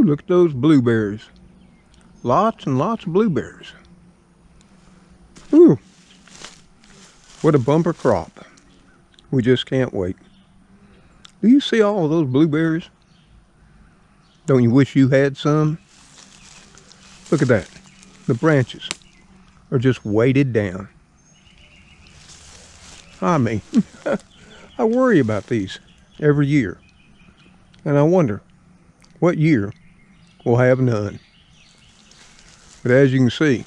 Look at those blueberries. Lots and lots of blueberries. Ooh, what a bumper crop. We just can't wait. Do you see all of those blueberries? Don't you wish you had some? Look at that. The branches are just weighted down. I mean, I worry about these every year. And I wonder what year we'll have none. But as you can see,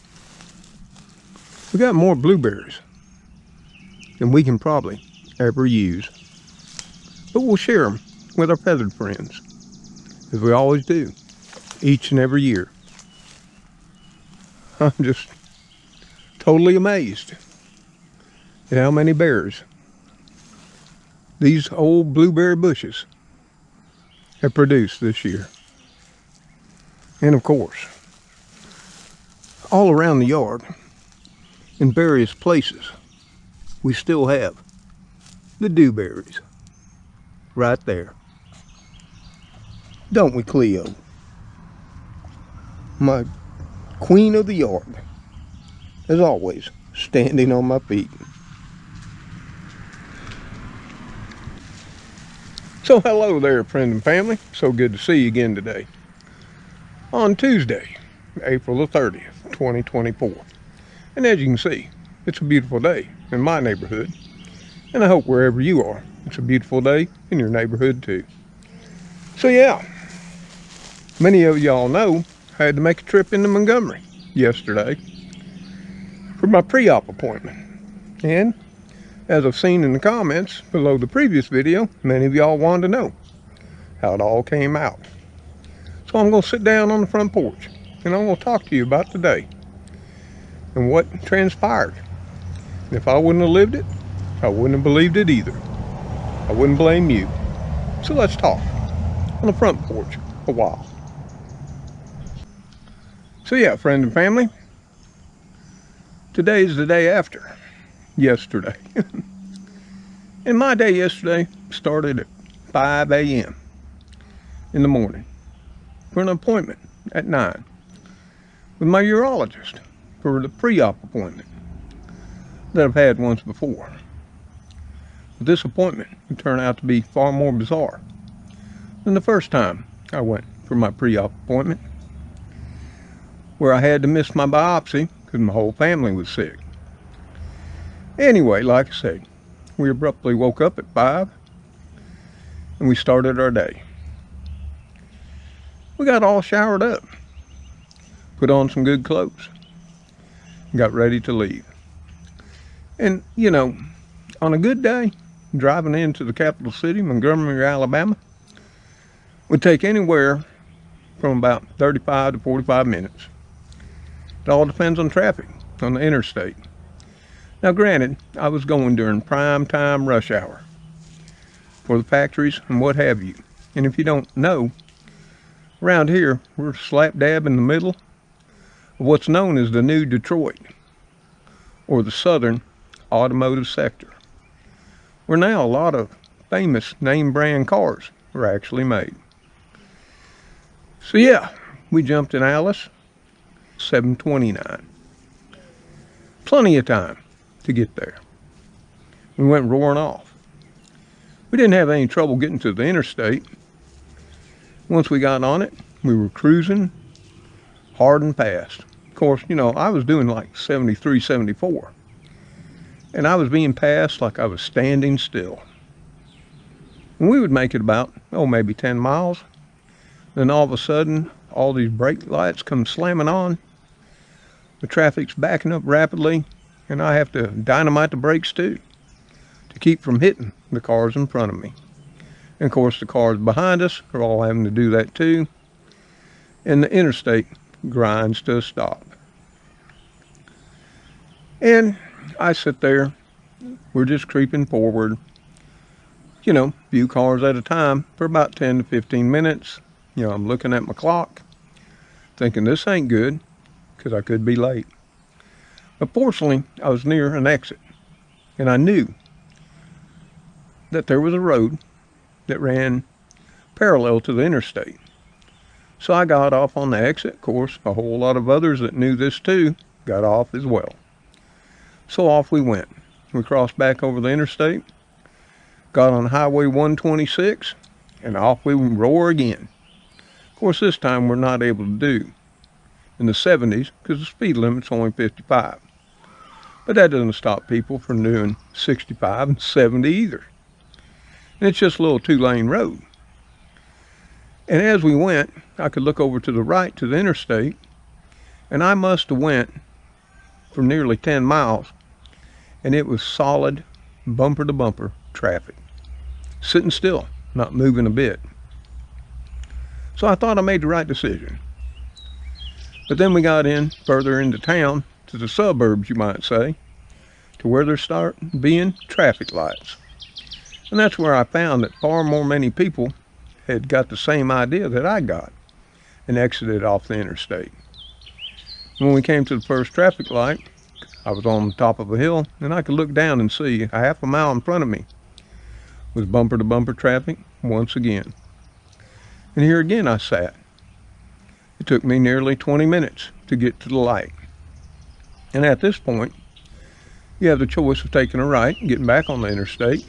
we got more blueberries than we can probably ever use. But we'll share them with our feathered friends, as we always do, each and every year. I'm just totally amazed at how many berries these old blueberry bushes have produced this year. And of course, all around the yard, in various places, we still have the dewberries right there. Don't we, Cleo? My queen of the yard, as always, standing on my feet. So hello there, friend and family. So good to see you again today. On Tuesday, April the 30th, 2024. And as you can see, it's a beautiful day in my neighborhood. And I hope wherever you are, it's a beautiful day in your neighborhood too. So yeah, many of y'all know I had to make a trip into Montgomery yesterday for my pre-op appointment. And as I've seen in the comments below the previous video, many of y'all wanted to know how it all came out. So I'm going to sit down on the front porch and I'm going to talk to you about today and what transpired. And if I wouldn't have lived it, I wouldn't have believed it either. I wouldn't blame you. So let's talk on the front porch a while. So yeah, friend and family, today is the day after yesterday. And my day yesterday started at 5 a.m. in the morning for an appointment at 9 with my urologist for the pre-op appointment that I've had once before. But this appointment would turn out to be far more bizarre than the first time I went for my pre-op appointment, where I had to miss my biopsy because my whole family was sick. Anyway, like I said, we abruptly woke up at 5 and we started our day. We got all showered up, put on some good clothes, and got ready to leave. And you know, on a good day, driving into the capital city, Montgomery, Alabama, would take anywhere from about 35 to 45 minutes. It all depends on traffic on the interstate. Now granted, I was going during prime time rush hour for the factories and what have you. And if you don't know, around here, we're slap dab in the middle of what's known as the New Detroit, or the Southern Automotive Sector, where now a lot of famous name brand cars are actually made. So yeah, we jumped in Alice, 7:29. Plenty of time to get there. We went roaring off. We didn't have any trouble getting to the interstate. Once we got on it, we were cruising hard and fast. Of course, you know, I was doing like 73, 74. And I was being passed like I was standing still. And we would make it about, maybe 10 miles. Then all of a sudden, all these brake lights come slamming on. The traffic's backing up rapidly, and I have to dynamite the brakes too, to keep from hitting the cars in front of me. And of course, the cars behind us are all having to do that too. And the interstate grinds to a stop. And I sit there, we're just creeping forward, you know, a few cars at a time for about 10 to 15 minutes. You know, I'm looking at my clock, thinking this ain't good, because I could be late. But fortunately, I was near an exit, and I knew that there was a road that ran parallel to the interstate. So I got off on the exit. Of course, a whole lot of others that knew this too got off as well. So off we went. We crossed back over the interstate, got on Highway 126, and off we roar again. Of course, this time we're not able to do in the 70s because the speed limit's only 55. But that doesn't stop people from doing 65 and 70 either. And it's just a little 2-lane road. And as we went, I could look over to the right to the interstate, and I must have went for nearly 10 miles, and it was solid bumper to bumper traffic. Sitting still, not moving a bit. So I thought I made the right decision. But then we got in further into town, to the suburbs you might say, to where there start being traffic lights. And that's where I found that far more many people had got the same idea that I got and exited off the interstate. When we came to the first traffic light, I was on the top of a hill and I could look down and see a half a mile in front of me was bumper to bumper traffic once again. And here again I sat. It took me nearly 20 minutes to get to the light. And at this point, you have the choice of taking a right and getting back on the interstate,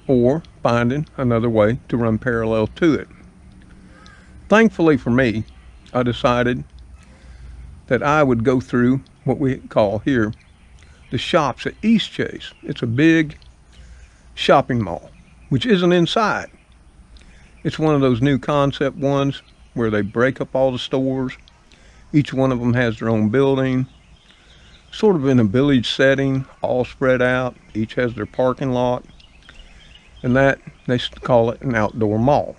or finding another way to run parallel to it. Thankfully for me, I decided that I would go through what we call here the shops at East Chase. It's a big shopping mall, which isn't inside. It's one of those new concept ones where they break up all the stores. Each one of them has their own building, sort of in a village setting, all spread out. Each has their parking lot, and that they call it an outdoor mall.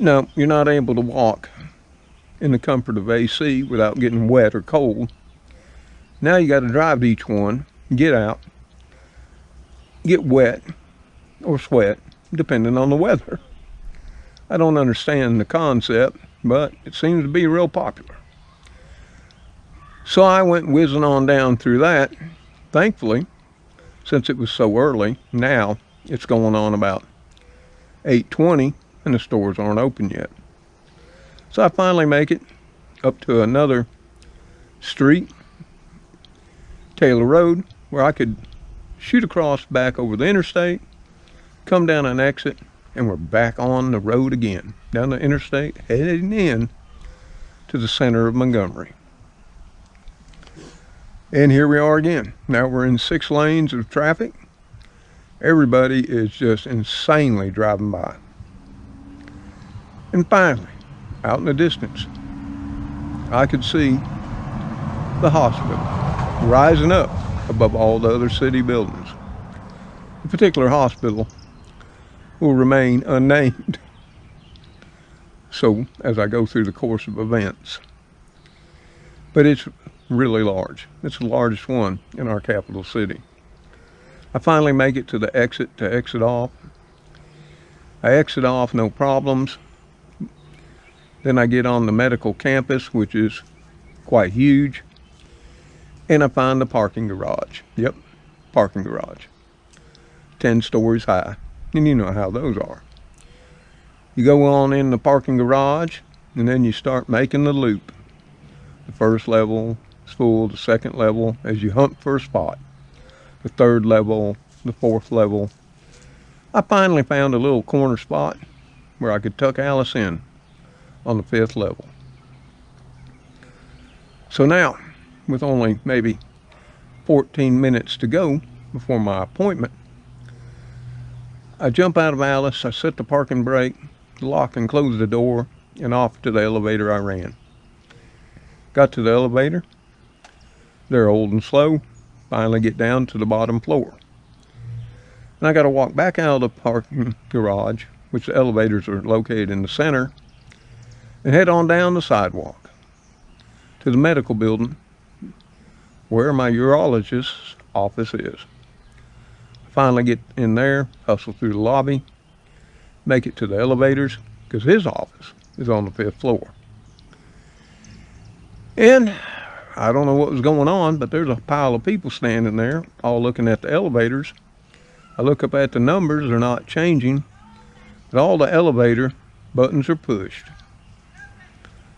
Now, you're not able to walk in the comfort of AC without getting wet or cold. Now you got to drive to each one, get out, get wet or sweat, depending on the weather. I don't understand the concept, but it seems to be real popular. So I went whizzing on down through that. Thankfully, since it was so early, now it's going on about 8:20 and the stores aren't open yet. So I finally make it up to another street, Taylor Road, where I could shoot across back over the interstate, come down an exit, and we're back on the road again, down the interstate, heading in to the center of Montgomery. And here we are again. Now we're in 6 lanes of traffic. Everybody is just insanely driving by. And finally, out in the distance, I could see the hospital rising up above all the other city buildings. The particular hospital will remain unnamed, so as I go through the course of events. But it's really large. It's the largest one in our capital city. I finally make it to the exit to exit off. I exit off, no problems. Then I get on the medical campus, which is quite huge, and I find the parking garage. Yep, parking garage. 10 stories high, and you know how those are. You go on in the parking garage, and then you start making the loop. The first level is full, the second level as you hunt for a spot, the third level, the fourth level. I finally found a little corner spot where I could tuck Alice in on the 5th level. So now, with only maybe 14 minutes to go before my appointment, I jump out of Alice, I set the parking brake, lock and close the door, and off to the elevator I ran. Got to the elevator. They're old and slow. Finally get down to the bottom floor. And I got to walk back out of the parking garage, which the elevators are located in the center, and head on down the sidewalk to the medical building where my urologist's office is. Finally get in there, hustle through the lobby, make it to the elevators, because his office is on the 5th floor. And I don't know what was going on, but there's a pile of people standing there, all looking at the elevators. I look up at the numbers, they're not changing, but all the elevator Buttons are pushed.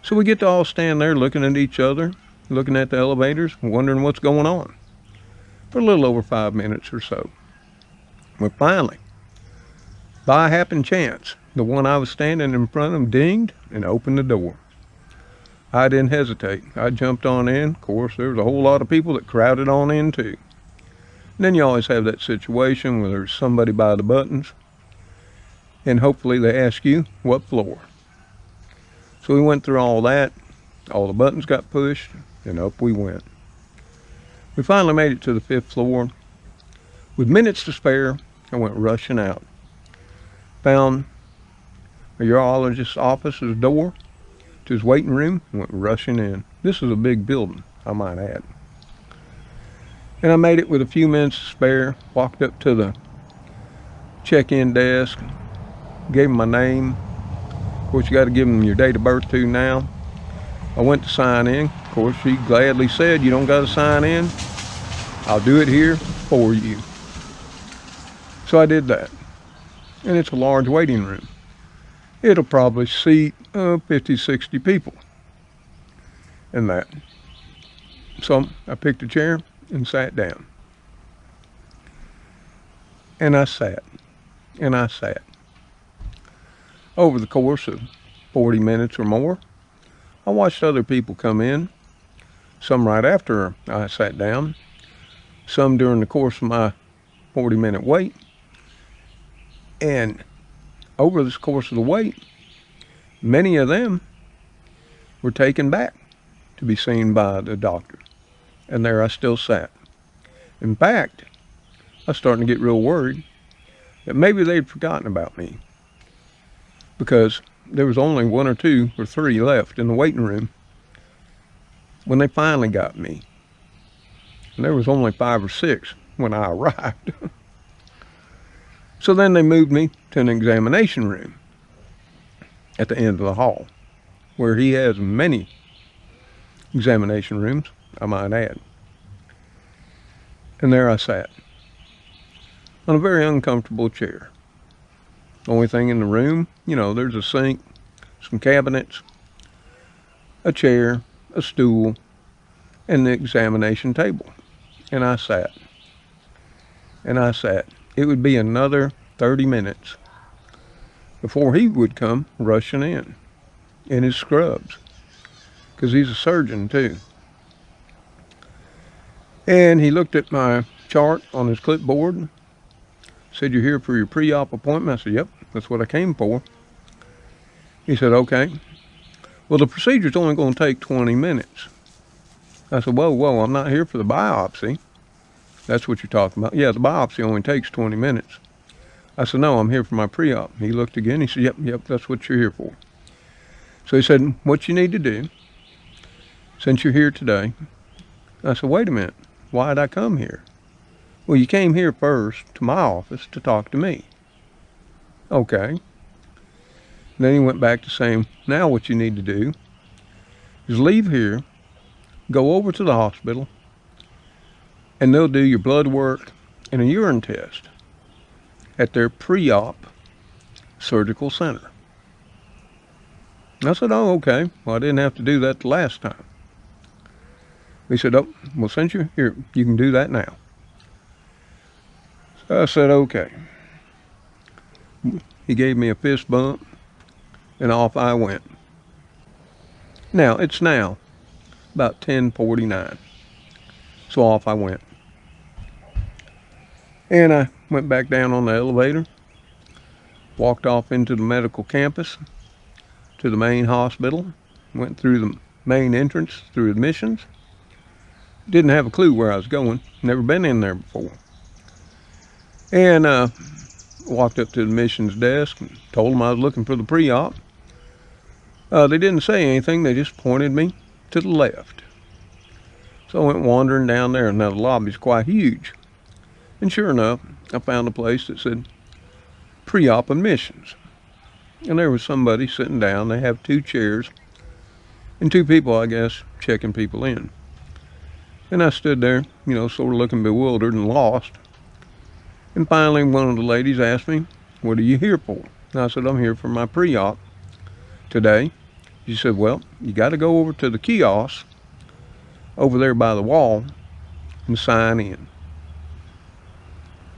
So we get to all stand there looking at each other, looking at the elevators, wondering what's going on for a little over 5 minutes or so. Well, finally, by a happen chance, the one I was standing in front of dinged and opened the door. I didn't hesitate. I jumped on in. Of course, there was a whole lot of people that crowded on in too. And then you always have that situation where there's somebody by the buttons, and hopefully they ask you what floor. So we went through all that. All the buttons got pushed, and up we went. We finally made it to the 5th floor. With minutes to spare, I went rushing out. Found a urologist's office's door to his waiting room and went rushing in. This is a big building, I might add. And I made it with a few minutes to spare, walked up to the check-in desk, gave him my name. Of course, you got to give them your date of birth too now. I went to sign in. Of course, she gladly said, "You don't got to sign in. I'll do it here for you." So I did that. And it's a large waiting room. It'll probably seat 50, 60 people in that. So I picked a chair and sat down. And I sat. And I sat. Over the course of 40 minutes or more, I watched other people come in, some right after I sat down, some during the course of my 40-minute wait. And over this course of the wait, many of them were taken back to be seen by the doctor. And there I still sat. In fact, I was starting to get real worried that maybe they'd forgotten about me, because there was only 1 or 2 or 3 left in the waiting room when they finally got me. And there was only 5 or 6 when I arrived. So then they moved me to an examination room at the end of the hall, where he has many examination rooms, I might add. And there I sat on a very uncomfortable chair. Only thing in the room, there's a sink, some cabinets, a chair, a stool, and the examination table. And I sat. And I sat. It would be another 30 minutes before he would come rushing in his scrubs, because he's a surgeon too. And he looked at my chart on his clipboard, said, "You're here for your pre-op appointment?" I said, "Yep, that's what I came for." He said, "Okay. Well, the procedure's only going to take 20 minutes. I said, whoa, I'm not here for the biopsy." "That's what you're talking about." "Yeah, the biopsy only takes 20 minutes. I said, "No, I'm here for my pre-op." He looked again. He said, Yep, that's what you're here for." So he said, "What you need to do, since you're here today." I said, "Wait a minute. Why'd I come here?" "Well, you came here first to my office to talk to me." "Okay." Then he went back to saying, "Now what you need to do is leave here, go over to the hospital, and they'll do your blood work and a urine test at their pre-op surgical center." I said, "Oh, okay. Well, I didn't have to do that the last time." He said, "Oh, well, since you're here, you can do that now." So I said, "Okay." He gave me a fist bump, and off I went. Now, it's now about 10:49. So off I went. And I went back down on the elevator, walked off into the medical campus, to the main hospital, went through the main entrance, through admissions. Didn't have a clue where I was going, never been in there before. And walked up to the admissions desk and told them I was looking for the pre-op. They didn't say anything, they just pointed me to the left. So I went wandering down there, and now the lobby's quite huge. And sure enough, I found a place that said pre-op admissions. And there was somebody sitting down. They have 2 chairs and 2 people, I guess, checking people in. And I stood there, sort of looking bewildered and lost. And finally, one of the ladies asked me, "What are you here for?" And I said, "I'm here for my pre-op today. She said, well, you got to go over to the kiosk over there by the wall and sign in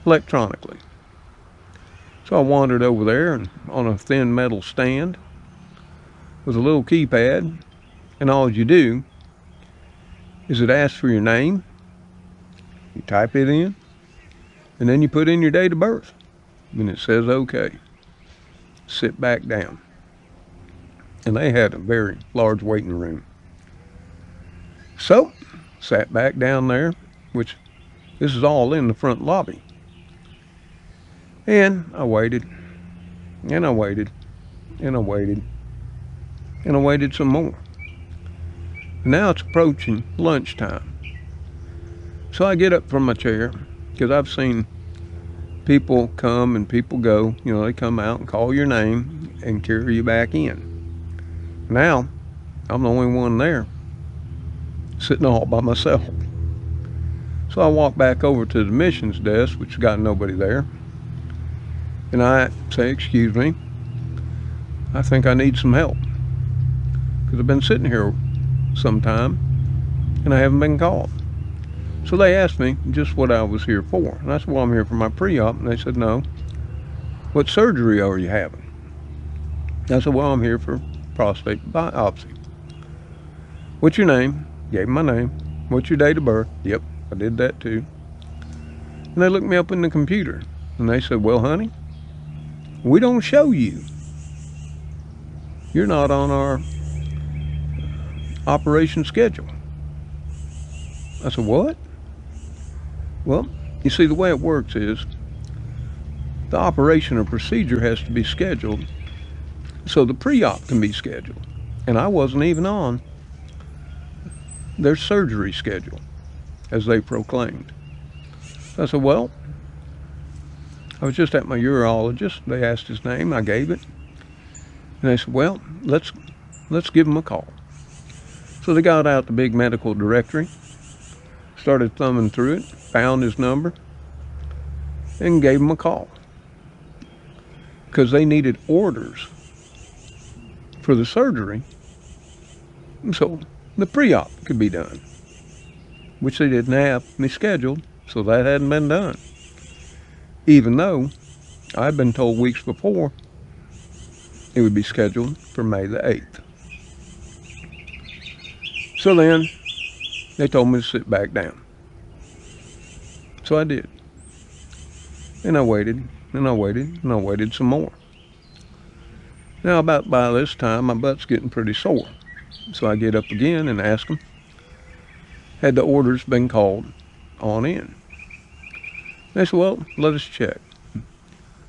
electronically. So I wandered over there, and on a thin metal stand with a little keypad, and all you do is it asks for your name, you type it in, and then you put in your date of birth, and it says okay. Sit back down. And they had a very large waiting room. So, sat back down there, which this is all in the front lobby. And I waited, and I waited, and I waited, and I waited some more. Now it's approaching lunchtime. So I get up from my chair, because I've seen people come and people go. You know, they come out and call your name and carry you back in. Now, I'm the only one there, sitting all by myself. So I walk back over to the admissions desk, which got nobody there. And I say, excuse me, I think I need some help. Because I've been sitting here some time and I haven't been called. So they asked me just what I was here for. And I said, well, I'm here for my pre-op. And they said, no. What surgery are you having? I said, well, I'm here for prostate biopsy. What's your name? Gave them my name. What's your date of birth? Yep, I did that too. And they looked me up in the computer. And they said, well, honey, we don't show you. You're not on our operation schedule. I said, what? Well, you see, the way it works is the operation or procedure has to be scheduled so the pre-op can be scheduled. And I wasn't even on their surgery schedule, as they proclaimed. I said, well, I was just at my urologist. They asked his name. I gave it. And they said, well, let's give him a call. So they got out the big medical directory, started thumbing through it, found his number, and gave him a call. Because they needed orders for the surgery, so the pre-op could be done, which they didn't have me scheduled, so that hadn't been done. Even though I'd been told weeks before it would be scheduled for May the 8th. So then they told me to sit back down. So I did. And I waited, and I waited, and I waited some more. Now about by this time, my butt's getting pretty sore. So I get up again and ask them, had the orders been called on in? They said, well, let us check.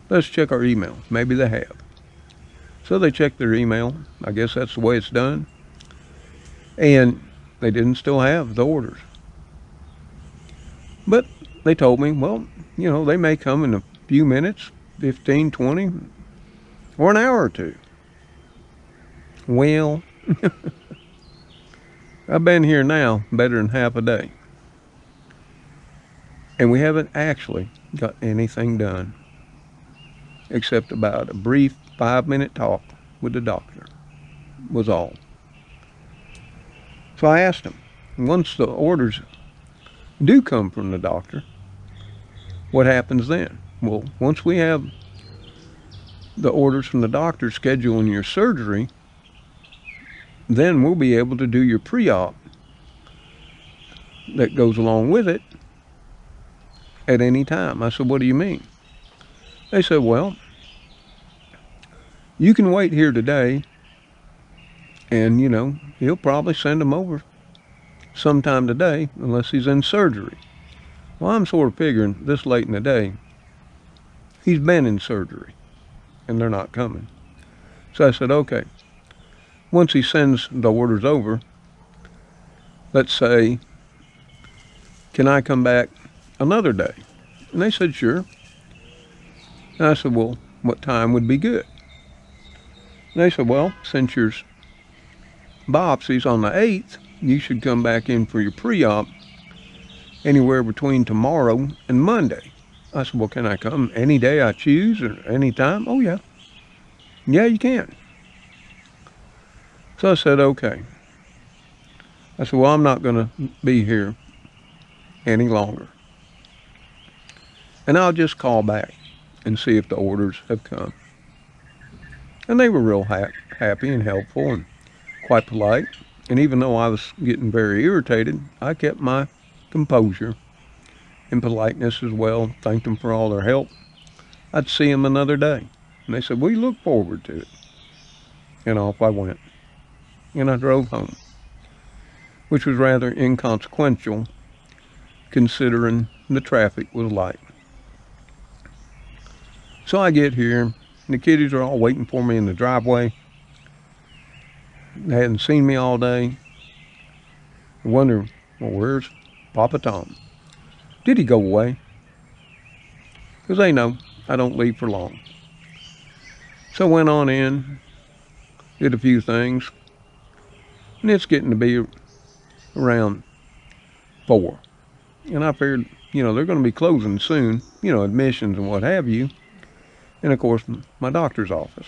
Let's check our email. Maybe they have. So they checked their email. I guess that's the way it's done. And they didn't still have the orders. But they told me, well, you know, they may come in a few minutes, 15, 20, or an hour or two. Well, I've been here now better than half a day. And we haven't actually got anything done except about a brief 5-minute talk with the doctor was all. So I asked him, once the orders do come from the doctor, what happens then? Well, once we have the orders from the doctor scheduling your surgery, then we'll be able to do your pre-op that goes along with it at any time. I said, what do you mean? They said, well, you can wait here today and, you know, he'll probably send them over sometime today unless he's in surgery. Well, I'm sort of figuring this late in the day, he's been in surgery and they're not coming. So I said, okay, once he sends the orders over, let's say, can I come back another day? And they said, sure. And I said, well, what time would be good? And they said, well, since your biopsy's on the 8th, you should come back in for your pre-op anywhere between tomorrow and Monday. I said, well, can I come any day I choose or any time? Oh, yeah. Yeah, you can. So I said, okay. I said, well, I'm not going to be here any longer. And I'll just call back and see if the orders have come. And they were real happy and helpful and quite polite. And even though I was getting very irritated, I kept my composure and politeness as well. Thanked them for all their help. I'd see them another day. And they said, we look forward to it. And off I went. And I drove home, which was rather inconsequential considering the traffic was light. So I get here, and the kiddies are all waiting for me in the driveway. They hadn't seen me all day. I wonder, well, where's Papa Tom? Did he go away? Because they know I don't leave for long. So I went on in, did a few things, and it's getting to be around 4. And I figured, they're going to be closing soon, admissions and what have you. And of course, my doctor's office.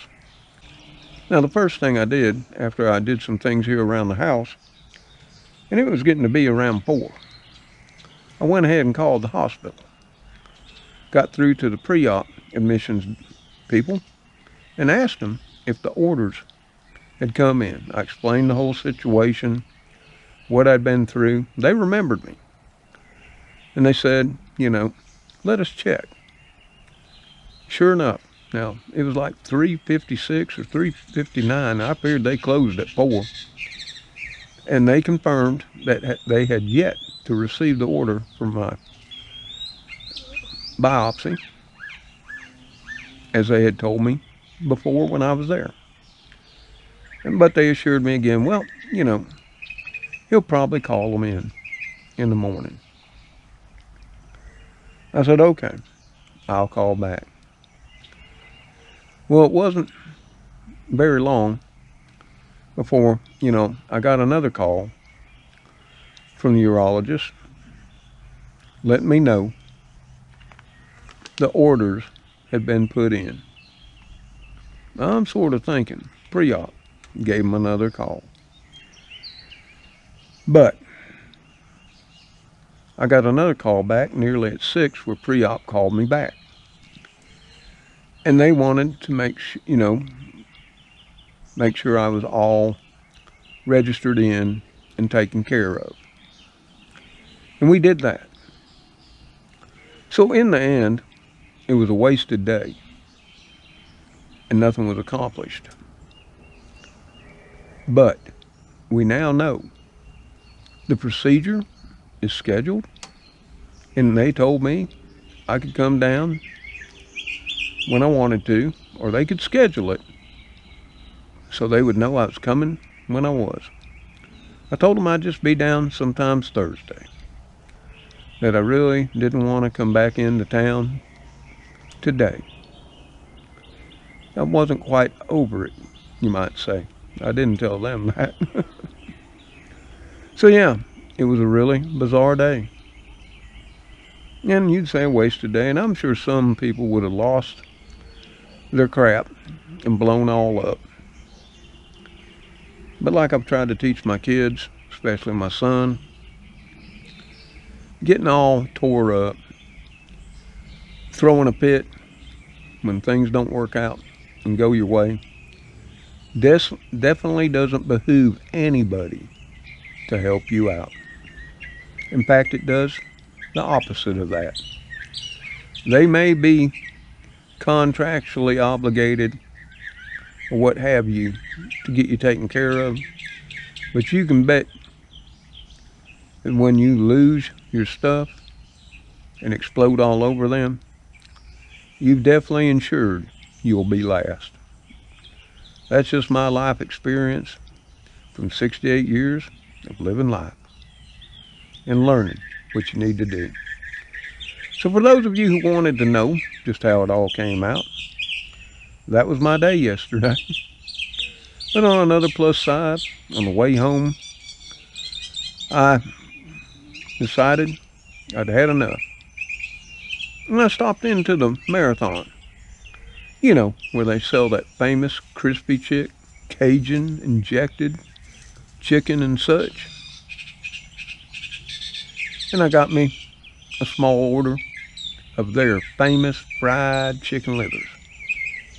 Now, the first thing I did after I did some things here around the house, and it was getting to be around 4, I went ahead and called the hospital. Got through to the pre-op admissions people and asked them if the orders had come in. I explained the whole situation, what I'd been through. They remembered me. And they said, let us check. Sure enough, now it was like 3:56 or 3:59. I figured they closed at 4. And they confirmed that they had yet to receive the order for my biopsy, as they had told me before when I was there. But they assured me again, well, he'll probably call them in the morning. I said, okay, I'll call back. Well, it wasn't very long before, I got another call from the urologist letting me know the orders had been put in. I'm sort of thinking, pre-op, gave him another call. But I got another call back nearly at 6 where pre-op called me back. And they wanted to make sure I was all registered in and taken care of. And we did that. So in the end, it was a wasted day and nothing was accomplished. But we now know the procedure is scheduled, and they told me I could come down when I wanted to, or they could schedule it so they would know I was coming when I was. I told them I'd just be down sometimes Thursday, that I really didn't want to come back into town today. I wasn't quite over it, you might say. I didn't tell them that. So yeah, it was a really bizarre day. And you'd say a wasted day, and I'm sure some people would have lost their crap and blown all up. But like I've tried to teach my kids, especially my son, getting all tore up, throwing a fit when things don't work out and go your way, definitely doesn't behoove anybody to help you out. In fact, it does the opposite of that. They may be contractually obligated or what have you to get you taken care of, but you can bet that when you lose your stuff and explode all over them, you've definitely ensured you'll be last. That's just my life experience from 68 years of living life and learning what you need to do. So for those of you who wanted to know just how it all came out, that was my day yesterday. But on another plus side, on the way home, I decided I'd had enough. And I stopped into the Marathon. Where they sell that famous crispy chick Cajun injected chicken and such. And I got me a small order of their famous fried chicken livers.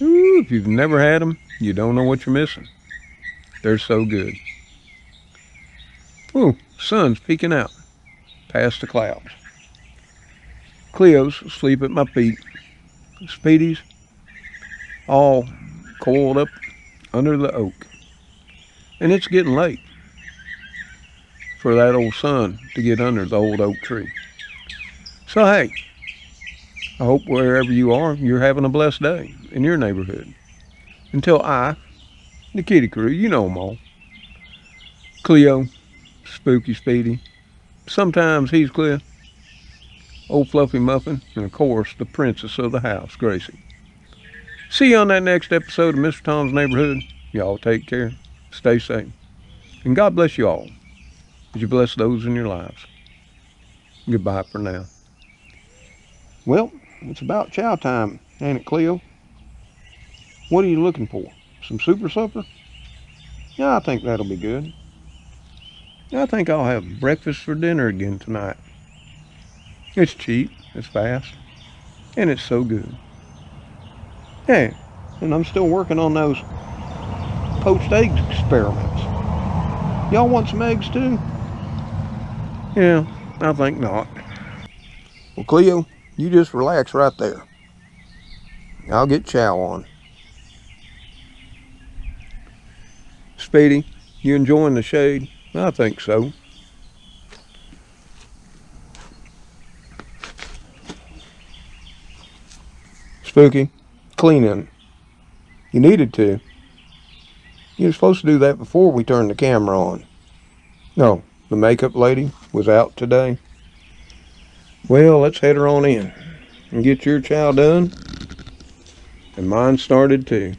Ooh, if you've never had them, you don't know what you're missing. They're so good. Ooh, sun's peeking out past the clouds. Cleo's asleep at my feet. Speedy's all coiled up under the oak. And it's getting late for that old sun to get under the old oak tree. So hey, I hope wherever you are, you're having a blessed day in your neighborhood. Until the kitty crew, you know them all. Cleo, Spooky Speedy, sometimes Heathcliff, Old Fluffy Muffin, and of course the princess of the house, Gracie. See you on that next episode of Mr. Tom's Neighborhood. Y'all take care, stay safe, and God bless you all as you bless those in your lives. Goodbye for now. Well, it's about chow time, ain't it, Cleo? What are you looking for? Some super supper? Yeah, I think that'll be good. I think I'll have breakfast for dinner again tonight. It's cheap, it's fast, and it's so good. Hey, and I'm still working on those poached eggs experiments. Y'all want some eggs too? Yeah, I think not. Well, Cleo, you just relax right there. I'll get chow on. Speedy, you enjoying the shade? I think so. Spooky, cleaning. You needed to. You were supposed to do that before we turned the camera on. No, the makeup lady was out today. Well, let's head her on in and get your chow done. And mine started too.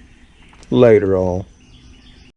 Later, all.